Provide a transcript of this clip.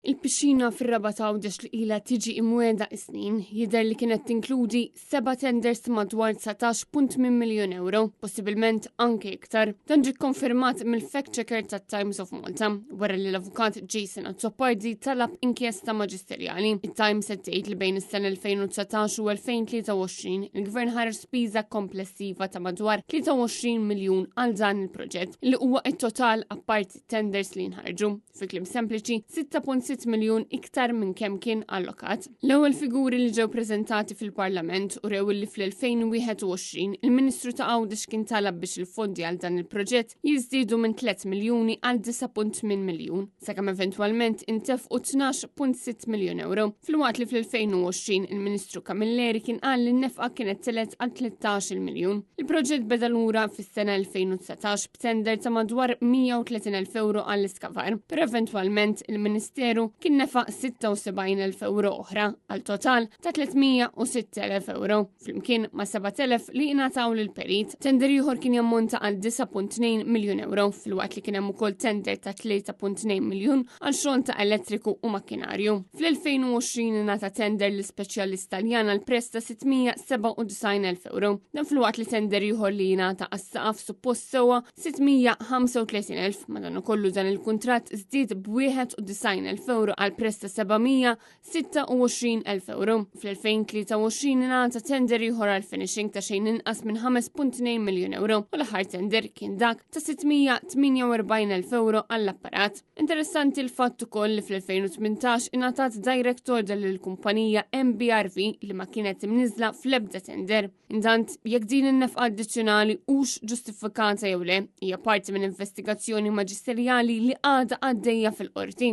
Il-pixxina fir-Raba ta' Għawdex li ilha tiġi imwiegħda snin jidher li kienet tinkludi 7 tenders madwar 19.8 miljun euro, possibilment anke iktar. Dan ġie konfermat mill-fact-checker tat-Times of Malta wara li l-avukat Jason Azzopardi talab inkjesta maġisterjali. Il-Times qed tgħid li bejn is-sena 2019 u 2023 il-Gvern ħareġ spiża komplessiva ta' madwar 23 miljun għal dan il-proġett li huwa t-total apparti tenders li nħarġu. Fi kliem sempliċi 6.6 miljun iktar minn kemm kien allokat. L-ewwel figuri li ġew preżentati fil-Parlament u rew li fl-2021 il-Ministru ta' Għawdex kien talab biex il-fondi għal dan il-proġett jiżdiedu minn 3 miljuni għal 9.8 miljun, sakemm eventwalment intefqu 12.6 miljun euro. Fil-waqt li fl-2020 il-Ministru Camilleri kien qal li n-nefqa kienet telet għal 13 miljun. Il-proġett beda lura fis-sena 2019 b'tender ta' madwar 130,000 euro għall-iskavar, però eventwalment il-Ministeru kien nefaq 76,000 euro oħra għal total ta' 306,000 euro, flimkien ma' 7,000 li ingħataw lill-perit. Tender ieħor kien jammonta għal 9.2 miljun euro, filwaqt li kien hemm ukoll tender ta' 3.2 miljun għal xogħol ta' elettriku u makkinarju. Fl-2020 ingħata tender l-ispeċjalist Taljan għal prezz ta' 697,000 euro. Dan filwaqt li tender ieħor li jingħata għas-saqaf suppost sewwa 635,000, madankollu dan il-kuntratt żdied b'91,000 euro għal prezz ta' 726,000 euro. Fl-2023 ingħata tender ieħor għal finishing ta' xejn inqas minn 5.2 miljun euro u l-aħħar tender kien dak ta' 648,000 euro għall-apparat. Interessanti l-fatt ukoll li fl-2018 ingħatat direct order lill-kumpanija MBRV li ma kienet imniżla fl-ebda tender. Intant jekk din in-nefqa addizzjonali hux ġustifikata jew le, hija parti minn investigazzjoni maġisterjali li għadha għaddejja fil-qorti.